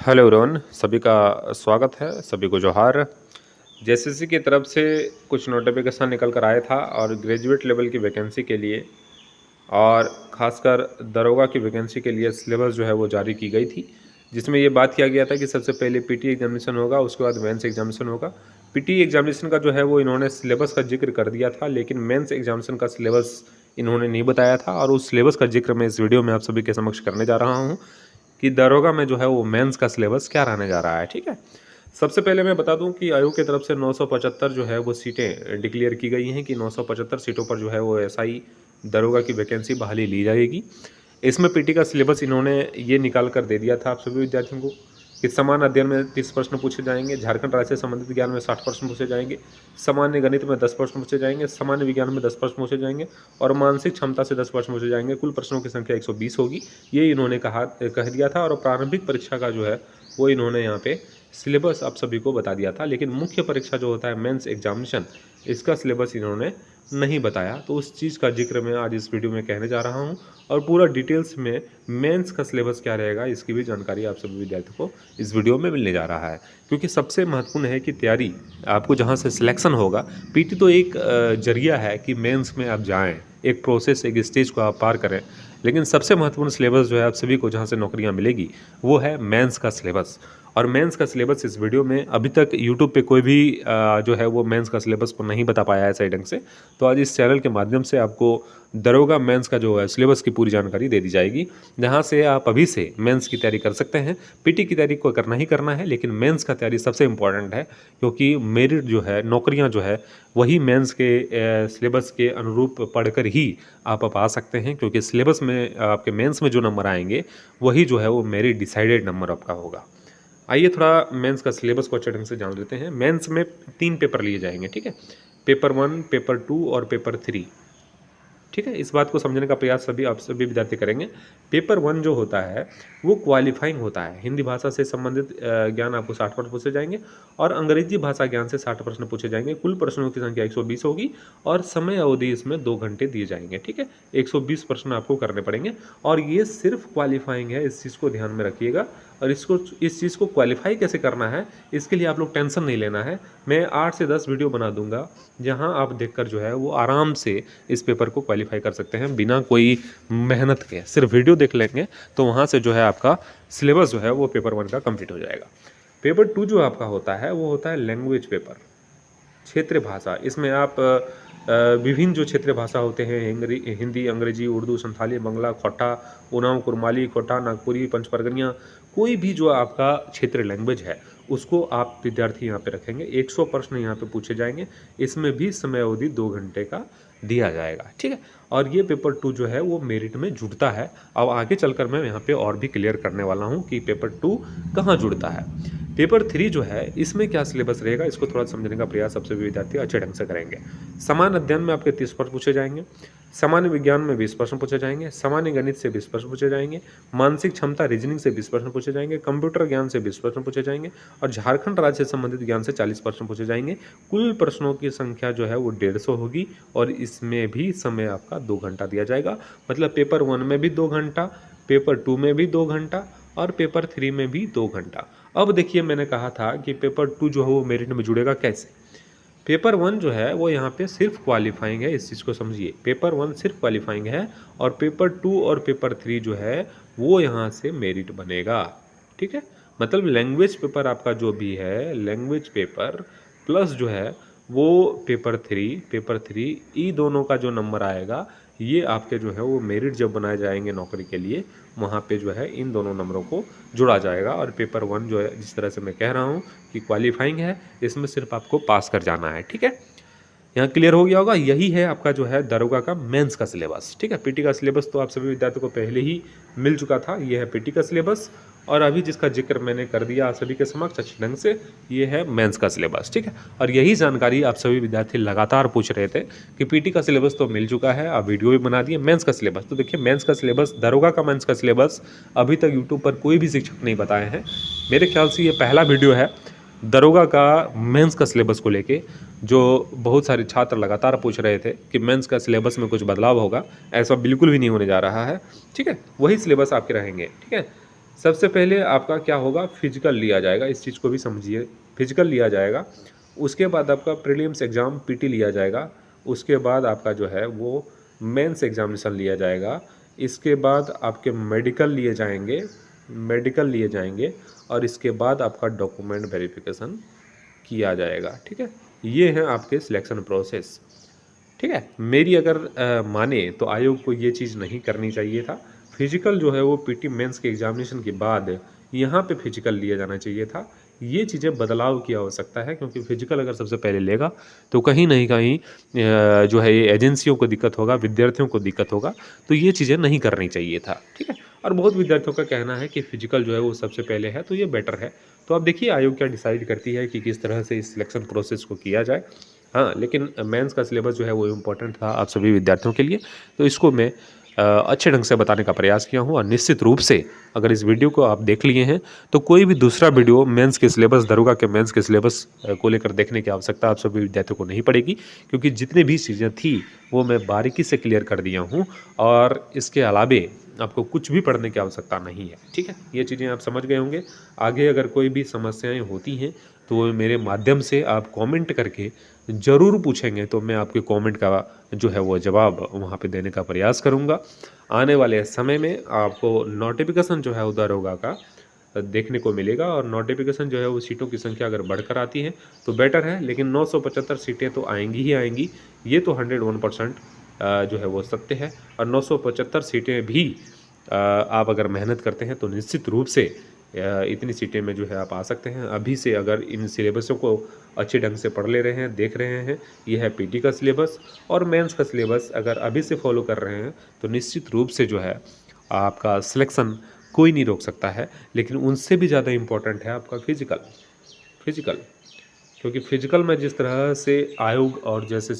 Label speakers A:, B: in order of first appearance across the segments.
A: Hello everyone, सभी का स्वागत है, सभी को जोहार। जेएसएससी की तरफ से कुछ नोटिफिकेशन निकल कर आया था और ग्रेजुएट लेवल की वैकेंसी के लिए और ख़ासकर दरोगा की वैकेंसी के लिए सिलेबस जो है वो जारी की गई थी, जिसमें ये बात किया गया था कि सबसे पहले पीटी एग्जामिनेशन होगा, उसके बाद मेंस एग्जामिनेशन होगा। पीटी एग्जामिनेशन का जो है वो इन्होंने सिलेबस का जिक्र कर दिया था, लेकिन मेंस एग्जामिनेशन का सिलेबस इन्होंने नहीं बताया था और उस सिलेबस का जिक्र मैं इस वीडियो में आप सभी के समक्ष करने जा रहा हूँ कि दरोगा में जो है वो मेंस का सिलेबस क्या रहने जा रहा है। ठीक है, सबसे पहले मैं बता दूं कि आयोग की तरफ से 975 जो है वो सीटें डिक्लेयर की गई हैं कि 975 सीटों पर जो है वो एसआई दरोगा की वैकेंसी बहाली ली जाएगी। इसमें पीटी का सिलेबस इन्होंने ये निकाल कर दे दिया था आप सभी विद्यार्थियों को कि समान अध्ययन में 30 प्रश्न पूछे जाएंगे, झारखंड राज्य से संबंधित ज्ञान में 60 प्रश्न पूछे जाएंगे, सामान्य गणित में 10 प्रश्न पूछे जाएंगे, सामान्य विज्ञान में 10 प्रश्न पूछे जाएंगे और मानसिक क्षमता से 10 प्रश्न पूछे जाएंगे। कुल प्रश्नों की संख्या 120 होगी, ये इन्होंने कह दिया था। और प्रारंभिक परीक्षा का जो है वो इन्होंने यहाँ पे सिलेबस आप सभी को बता दिया था, लेकिन मुख्य परीक्षा जो होता है मेंस एग्जामिनेशन, इसका सिलेबस इन्होंने नहीं बताया। तो उस चीज़ का जिक्र मैं आज इस वीडियो में कहने जा रहा हूँ और पूरा डिटेल्स में मेंस का सिलेबस क्या रहेगा इसकी भी जानकारी आप सभी विद्यार्थियों को इस वीडियो में मिलने जा रहा है। क्योंकि सबसे महत्वपूर्ण है कि तैयारी आपको जहाँ से सिलेक्शन होगा, पीटी तो एक जरिया है कि मेंस में आप जाएँ, एक प्रोसेस, एक स्टेज को आप पार करें, लेकिन सबसे महत्वपूर्ण सिलेबस जो है आप सभी को जहाँ से नौकरियाँ मिलेगी वो है मेंस का सिलेबस। और मेंस का सिलेबस इस वीडियो में अभी तक यूट्यूब पे कोई भी जो है वो मेंस का सिलेबस को नहीं बता पाया है सही ढंग से। तो आज इस चैनल के माध्यम से आपको दरोगा मेंस का जो है सिलेबस की पूरी जानकारी दे दी जाएगी, जहां से आप अभी से मेंस की तैयारी कर सकते हैं। पीटी की तैयारी को करना ही करना है, लेकिन मेंस का तैयारी सबसे इंपॉर्टेंट है, क्योंकि मेरिट जो है, नौकरियां जो है, वही मेंस के सिलेबस के अनुरूप पढ़कर ही आप पा सकते हैं। क्योंकि सिलेबस में आपके मेंस में जो नंबर आएंगे वही जो है वो मेरिट डिसाइडेड नंबर आपका होगा। आइए थोड़ा मेंस का सिलेबस को अच्छे ढंग से जान लेते हैं। मेंस में 3 पेपर लिए जाएंगे, ठीक है, पेपर 1, पेपर 2 और पेपर 3। ठीक है, इस बात को समझने का प्रयास आप सभी विद्यार्थी करेंगे। पेपर 1 जो होता है वो क्वालिफाइंग होता है। हिंदी भाषा से संबंधित ज्ञान आपको 60 प्रश्न पूछे जाएंगे और अंग्रेजी भाषा ज्ञान से 60 प्रश्न पूछे जाएंगे। कुल प्रश्नों की संख्या 120 होगी और समय अवधि इसमें 2 घंटे दिए जाएंगे। ठीक है, 120 प्रश्न आपको करने पड़ेंगे और ये सिर्फ क्वालिफाइंग है, इस चीज़ को ध्यान में रखिएगा। और इस चीज़ को क्वालिफाई कैसे करना है इसके लिए आप लोग टेंशन नहीं लेना है। मैं 8 से 10 वीडियो बना दूंगा, जहां आप देखकर जो है वो आराम से इस पेपर को क्वालिफाई कर सकते हैं बिना कोई मेहनत के। सिर्फ वीडियो देख लेंगे तो वहां से जो है आपका सिलेबस जो है वो पेपर 1 का कंप्लीट हो जाएगा। पेपर 2 जो आपका होता है वो होता है लैंग्वेज पेपर, क्षेत्रीय भाषा। इसमें आप विभिन्न जो क्षेत्रीय भाषा होते हैं, हिंदी, अंग्रेजी, उर्दू, संथाली, बंगला, खोटा, उरांव, कुरमाली, कोटा, नागपुरी, पंचपरगनिया, कोई भी जो आपका क्षेत्रीय लैंग्वेज है उसको आप विद्यार्थी यहाँ पे रखेंगे। 100 प्रश्न यहाँ पे पूछे जाएंगे, इसमें भी समय अवधि 2 घंटे का दिया जाएगा। ठीक है, और ये पेपर 2 जो है वो मेरिट में जुड़ता है। अब आगे चलकर मैं यहाँ पे और भी क्लियर करने वाला हूँ कि पेपर 2 कहाँ जुड़ता है। पेपर 3 जो है इसमें क्या सिलेबस रहेगा इसको थोड़ा समझने का प्रयास सबसे भी विद्यार्थी अच्छे ढंग से करेंगे। सामान्य अध्ययन में आपके 30 प्रश्न पूछे जाएंगे, सामान्य विज्ञान में 20 प्रश्न पूछे जाएंगे, सामान्य गणित से 20 प्रश्न पूछे जाएंगे, मानसिक क्षमता रीजनिंग से 20 प्रश्न पूछे जाएंगे, कंप्यूटर ज्ञान से 20 प्रश्न पूछे जाएंगे और झारखंड राज्य से संबंधित ज्ञान से 40 प्रश्न पूछे जाएंगे। कुल प्रश्नों की संख्या जो है वो 150 होगी और इसमें भी समय आपका 2 घंटा दिया जाएगा। मतलब पेपर 1 में भी 2 घंटा, पेपर 2 में भी 2 घंटा और पेपर 3 में भी 2 घंटा। अब देखिए, मैंने कहा था कि पेपर 2 जो है वो मेरिट में जुड़ेगा कैसे। पेपर 1 जो है वो यहाँ पे सिर्फ क्वालिफाइंग है, इस चीज़ को समझिए। पेपर 1 सिर्फ क्वालिफाइंग है और पेपर 2 और पेपर 3 जो है वो यहाँ से मेरिट बनेगा। ठीक है, मतलब लैंग्वेज पेपर आपका जो भी है, लैंग्वेज पेपर प्लस जो है वो पेपर 3 ई दोनों का जो नंबर आएगा ये आपके जो है वो मेरिट जब बनाए जाएंगे नौकरी के लिए, वहाँ पे जो है इन दोनों नंबरों को जुड़ा जाएगा। और पेपर 1 जो है, जिस तरह से मैं कह रहा हूँ कि क्वालिफाइंग है, इसमें सिर्फ आपको पास कर जाना है। ठीक है, यहाँ क्लियर हो गया होगा। यही है आपका जो है दरोगा का मेंस का सिलेबस। ठीक है, पीटी का सिलेबस तो आप सभी विद्यार्थियों को पहले ही मिल चुका था, ये है पीटी का सिलेबस। और अभी जिसका जिक्र मैंने कर दिया आप सभी के समक्ष अच्छे ढंग से, ये है मेंस का सिलेबस। ठीक है, और यही जानकारी आप सभी विद्यार्थी लगातार पूछ रहे थे कि पीटी का सिलेबस तो मिल चुका है, आप वीडियो भी बना दिए, मेंस का सिलेबस। तो देखिए, मेंस का सिलेबस, दरोगा का मेंस का सिलेबस अभी तक यूट्यूब पर कोई भी शिक्षक नहीं बताए हैं। मेरे ख्याल से ये पहला वीडियो है दरोगा का मेंस का सिलेबस को लेके, जो बहुत सारे छात्र लगातार पूछ रहे थे कि मेंस का सिलेबस में कुछ बदलाव होगा। ऐसा बिल्कुल भी नहीं होने जा रहा है। ठीक है, वही सिलेबस आपके रहेंगे। ठीक है, सबसे पहले आपका क्या होगा, फिजिकल लिया जाएगा, इस चीज़ को भी समझिए। फिजिकल लिया जाएगा, उसके बाद आपका प्रीलिम्स एग्ज़ाम पीटी लिया जाएगा, उसके बाद आपका जो है वो मेंस एग्ज़ामिनेशन लिया जाएगा, इसके बाद आपके मेडिकल लिए जाएंगे और इसके बाद आपका डॉक्यूमेंट वेरिफिकेशन किया जाएगा। ठीक है, ये है आपके सिलेक्शन प्रोसेस। ठीक है, मेरी अगर माने तो आयोग को ये चीज़ नहीं करनी चाहिए था। फिजिकल जो है वो पीटी मेंस के एग्जामिनेशन के बाद यहाँ पे फिजिकल लिया जाना चाहिए था। ये चीज़ें बदलाव की आवश्यकता है, क्योंकि फिजिकल अगर सबसे पहले लेगा तो कहीं नहीं कहीं जो है ये एजेंसियों को दिक्कत होगा, विद्यार्थियों को दिक्कत होगा, तो ये चीज़ें नहीं करनी चाहिए था। ठीक है, और बहुत विद्यार्थियों का कहना है कि फिजिकल जो है वो सबसे पहले है, तो ये बेटर है। तो अब देखिए आयोग क्या डिसाइड करती है कि किस तरह से इस सिलेक्शन प्रोसेस को किया जाए। हाँ, लेकिन मेंस का सिलेबस जो है वो इम्पोर्टेंट था आप सभी विद्यार्थियों के लिए, तो इसको मैं अच्छे ढंग से बताने का प्रयास किया हूँ। और निश्चित रूप से अगर इस वीडियो को आप देख लिए हैं तो कोई भी दूसरा वीडियो मेंस के सिलेबस, दरोगा के मेंस के सिलेबस को लेकर देखने की आवश्यकता आप सभी विद्यार्थियों को नहीं पड़ेगी, क्योंकि जितनी भी चीज़ें थी वो मैं बारीकी से क्लियर कर दिया हूँ और इसके अलावे आपको कुछ भी पढ़ने की आवश्यकता नहीं है। ठीक है, ये चीज़ें आप समझ गए होंगे। आगे अगर कोई भी समस्याएं होती हैं तो वो मेरे माध्यम से आप कमेंट करके ज़रूर पूछेंगे, तो मैं आपके कमेंट का जो है वो जवाब वहाँ पे देने का प्रयास करूँगा। आने वाले समय में आपको नोटिफिकेशन जो है वो दरोगा का देखने को मिलेगा, और नोटिफिकेशन जो है वो सीटों की संख्या अगर बढ़कर आती है तो बेटर है, लेकिन 975 सीटें तो आएंगी ही आएंगी, ये तो 101% जो है वो सत्य है। और 975 सीटें भी आप अगर मेहनत करते हैं तो निश्चित रूप से इतनी सीटें में जो है आप आ सकते हैं। अभी से अगर इन सिलेबसों को अच्छे ढंग से पढ़ ले रहे हैं, देख रहे हैं, यह है पीटी का सिलेबस और मेंस का सिलेबस अगर अभी से फॉलो कर रहे हैं तो निश्चित रूप से जो है आपका सिलेक्शन कोई नहीं रोक सकता है। लेकिन उनसे भी ज़्यादा इम्पोर्टेंट है आपका फिजिकल, क्योंकि फिजिकल में जिस तरह से आयोग और जैसे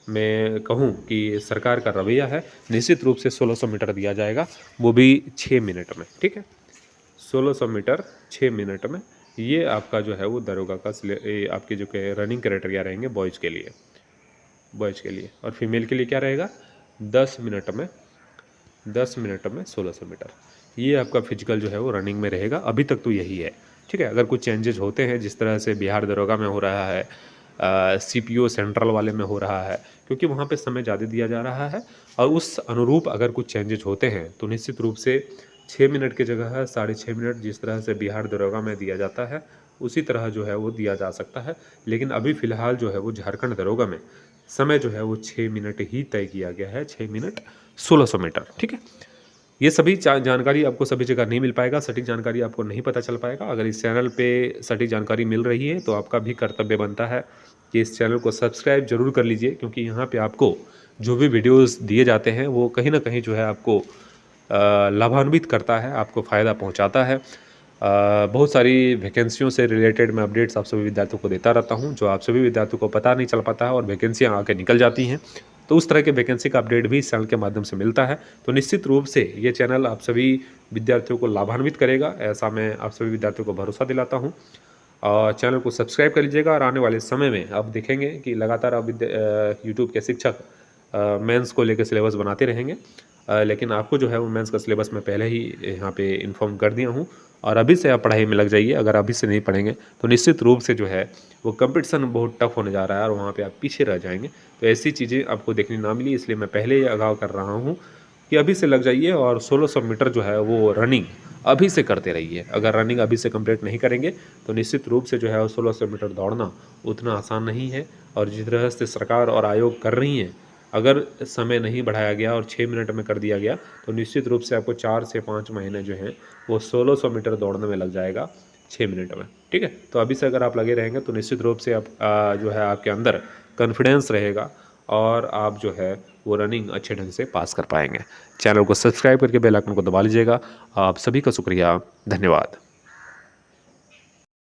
A: मैं कहूँ कि सरकार का रवैया है, निश्चित रूप से 1600 मीटर दिया जाएगा, वो भी 6 मिनट में। ठीक है, 1600 मीटर 6 मिनट में, ये आपका जो है वो दरोगा का आपके जो रनिंग क्राइटेरिया रहेंगे बॉयज़ के लिए। और फीमेल के लिए क्या रहेगा, 10 मिनट में 1600 मीटर, ये आपका फिजिकल जो है वो रनिंग में रहेगा। अभी तक तो यही है। ठीक है, अगर कुछ चेंजेस होते हैं जिस तरह से बिहार दरोगा में हो रहा है, सीपीओ सेंट्रल वाले में हो रहा है, क्योंकि वहाँ पे समय ज़्यादा दिया जा रहा है, और उस अनुरूप अगर कुछ चेंजेस होते हैं तो निश्चित रूप से 6 मिनट की जगह है 6.5 मिनट, जिस तरह से बिहार दरोगा में दिया जाता है उसी तरह जो है वो दिया जा सकता है। लेकिन अभी फ़िलहाल जो है वो झारखंड दरोगा में समय जो है वो 6 मिनट ही तय किया गया है, 6 मिनट 1600 मीटर। ठीक है, ये सभी जानकारी आपको सभी जगह नहीं मिल पाएगा, सटीक जानकारी आपको नहीं पता चल पाएगा। अगर इस चैनल पे सटीक जानकारी मिल रही है तो आपका भी कर्तव्य बनता है कि इस चैनल को सब्सक्राइब जरूर कर लीजिए, क्योंकि यहाँ पे आपको जो भी वीडियोस दिए जाते हैं वो कहीं ना कहीं जो है आपको लाभान्वित करता है, आपको फ़ायदा पहुँचाता है। बहुत सारी वैकेंसियों से रिलेटेड मैं अपडेट्स आप सभी विद्यार्थियों को देता रहता हूँ, जो आप सभी विद्यार्थियों को पता नहीं चल पाता है और वैकेंसियाँ आके निकल जाती हैं। तो उस तरह के वैकेंसी का अपडेट भी इस चैनल के माध्यम से मिलता है। तो निश्चित रूप से ये चैनल आप सभी विद्यार्थियों को लाभान्वित करेगा, ऐसा मैं आप सभी विद्यार्थियों को भरोसा दिलाता हूँ। और चैनल को सब्सक्राइब कर लीजिएगा, और आने वाले समय में आप देखेंगे कि लगातार आप यूट्यूब के शिक्षक मेंस को लेकर सिलेबस बनाते रहेंगे। लेकिन आपको जो है वो मेंस का सिलेबस मैं पहले ही यहाँ पे इन्फॉर्म कर दिया हूँ, और अभी से आप पढ़ाई में लग जाइए। अगर अभी से नहीं पढ़ेंगे तो निश्चित रूप से जो है वो कंपटीशन बहुत टफ होने जा रहा है और वहाँ पे आप पीछे रह जाएंगे। तो ऐसी चीज़ें आपको देखने ना मिली, इसलिए मैं पहले ही आगाह कर रहा हूँ कि अभी से लग जाइए और 1600 मीटर जो है वो रनिंग अभी से करते रहिए। अगर रनिंग अभी से कंप्लीट नहीं करेंगे तो निश्चित रूप से जो है वो 1600 मीटर दौड़ना उतना आसान नहीं है। और जिस तरह से सरकार और आयोग कर रही हैं, अगर समय नहीं बढ़ाया गया और 6 मिनट में कर दिया गया तो निश्चित रूप से आपको 4 से 5 महीने जो हैं वो 1600 मीटर दौड़ने में लग जाएगा 6 मिनट में। ठीक है, तो अभी से अगर आप लगे रहेंगे तो निश्चित रूप से आप जो है आपके अंदर कॉन्फिडेंस रहेगा और आप जो है वो रनिंग अच्छे ढंग से पास कर पाएंगे। चैनल को सब्सक्राइब करके बेल आइकन को दबा लीजिएगा। आप सभी का शुक्रिया, धन्यवाद।